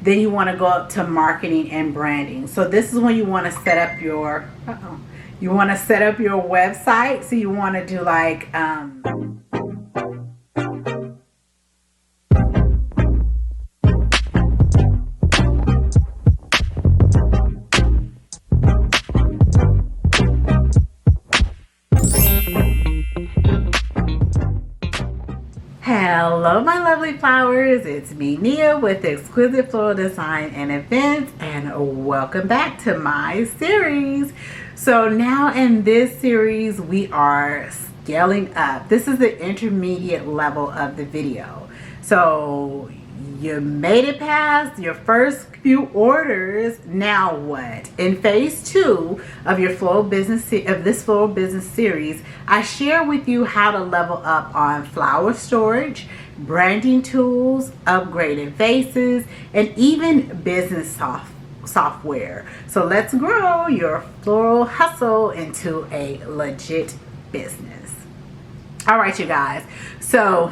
Then you want to go up to marketing and branding. So this is when you want to set up your website. So you want to do like hello my lovely flowers, it's me Nia with Exquisite Floral Design and Events, and welcome back to my series. So now in this series we are scaling up. This is the intermediate level of the video. So you made it past your first few orders. Now what? In phase 2 of your floral business this floral business series, I share with you how to level up on flower storage, branding tools, upgraded vases, and even business software. So let's grow your floral hustle into a legit business. All right, you guys. So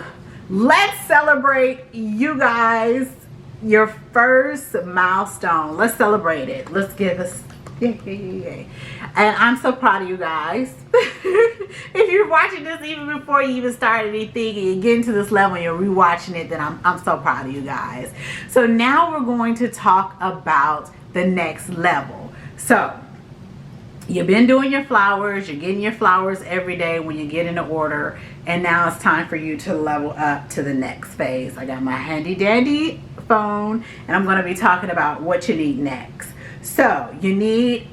let's celebrate, you guys, your first milestone. Let's celebrate it. Let's give us yay. And I'm so proud of you guys. If you're watching this even before you even started anything and you're getting to this level and you're rewatching it, then I'm so proud of you guys. So now we're going to talk about the next level. So you've been doing your flowers, you're getting your flowers every day when you get in the order, and now it's time for you to level up to the next phase. I got my handy dandy phone and I'm going to be talking about what you need next. So you need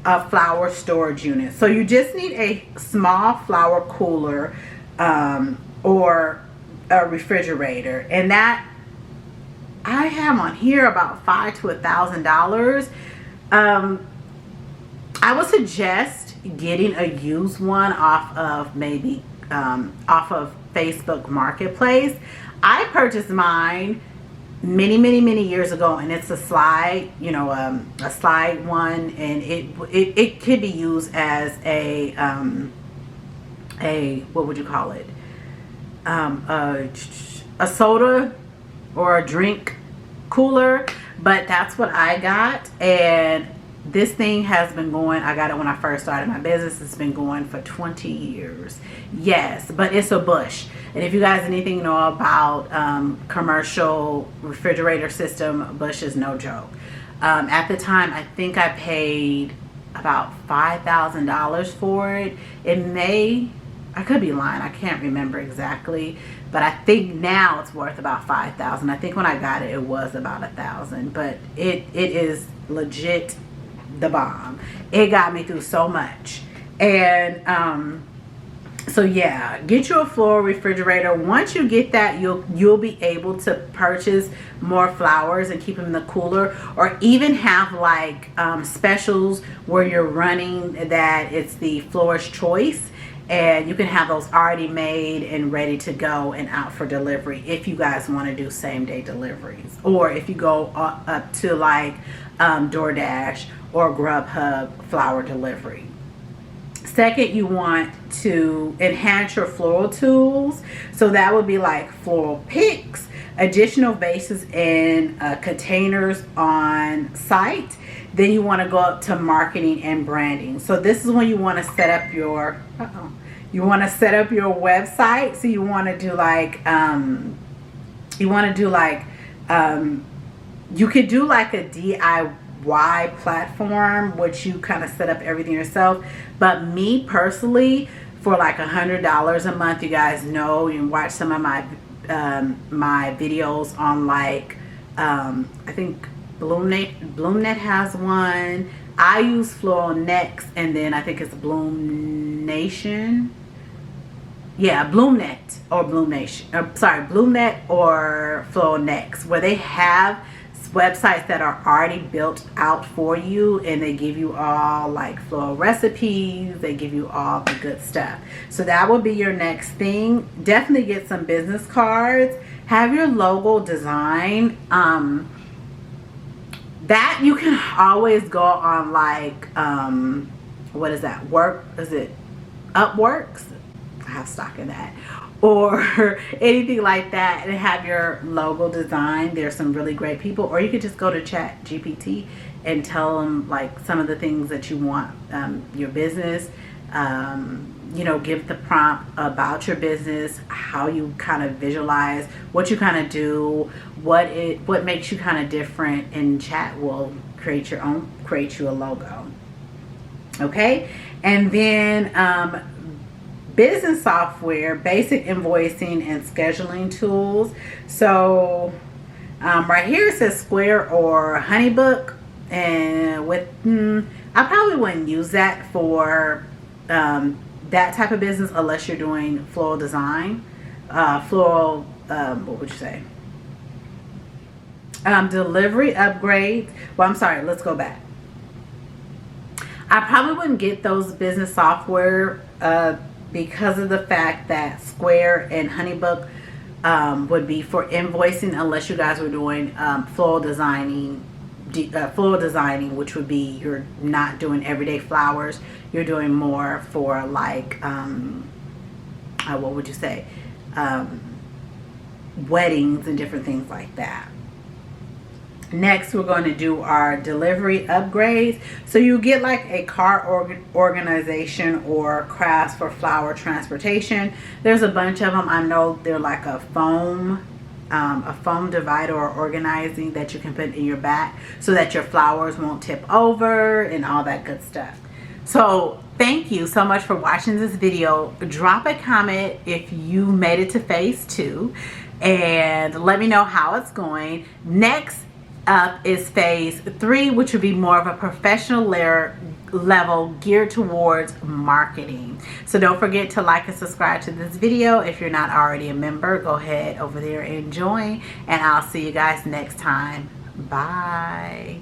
a flower storage unit. So you just need a small flower cooler or a refrigerator, and that I have on here about $5,000 to $1,000. I would suggest getting a used one off of off of Facebook Marketplace. I purchased mine many years ago, and it's a slide, a slide one, and it could be used as a what would you call it, a soda or a drink cooler. But that's what I got, and this thing has been going, I got it when I first started my business. It's been going for 20 years. Yes, but it's a Bush. And if you guys anything know about commercial refrigerator system, Bush is no joke. At the time, I think I paid about $5,000 for it. I could be lying, I can't remember exactly, but I think now it's worth about $5,000. I think when I got it, it was about $1,000, but it is legit the bomb. It got me through so much. And so yeah, get you a floral refrigerator. Once you get that, you'll be able to purchase more flowers and keep them in the cooler, or even have like specials where you're running that it's the florist choice, and you can have those already made and ready to go and out for delivery if you guys want to do same day deliveries, or if you go up to like DoorDash or Grubhub flower delivery. Second, you want to enhance your floral tools. So that would be like floral picks, additional vases and containers on site. Then you want to go up to marketing and branding. So this is when you want to set up your website. So you want to do like you could do like a DIY platform, which you kind of set up everything yourself. But me personally, for like $100 a month, you guys know, you can watch some of my my videos on like I think BloomNet has one. I use Floral Next, and then I think it's Bloom Nation. Yeah, BloomNet or Bloom Nation. BloomNet or Floral Next, where they have websites that are already built out for you, and they give you all like floral recipes, they give you all the good stuff. So that will be your next thing. Definitely get some business cards, have your logo design. That you can always go on like what is that, Upworks? I have stock in that. or anything like that and have your logo design. There's some really great people, or you could just go to Chat GPT and tell them like some of the things that you want your business, you know, give the prompt about your business, how you kind of visualize what you kind of do, what makes you kind of different, and Chat will create you a logo. Okay, and then business software, basic invoicing and scheduling tools. So right here it says Square or HoneyBook, and with I probably wouldn't use that for that type of business unless you're doing floral design, floral what would you say, delivery upgrades. Well, I'm sorry, let's go back. I probably wouldn't get those business software because of the fact that Square and HoneyBook would be for invoicing unless you guys were doing floral designing, which would be you're not doing everyday flowers. You're doing more for like what would you say, weddings and different things like that. Next, we're going to do our delivery upgrades. So you get like a cart organization or crafts for flower transportation. There's a bunch of them. I know they're like a foam divider or organizing that you can put in your back so that your flowers won't tip over and all that good stuff. So thank you so much for watching this video. Drop a comment if you made it to phase 2 and let me know how it's going. Next up is phase 3, which would be more of a professional level geared towards marketing. So don't forget to like and subscribe to this video. If you're not already a member, go ahead over there and join, and I'll see you guys next time. Bye.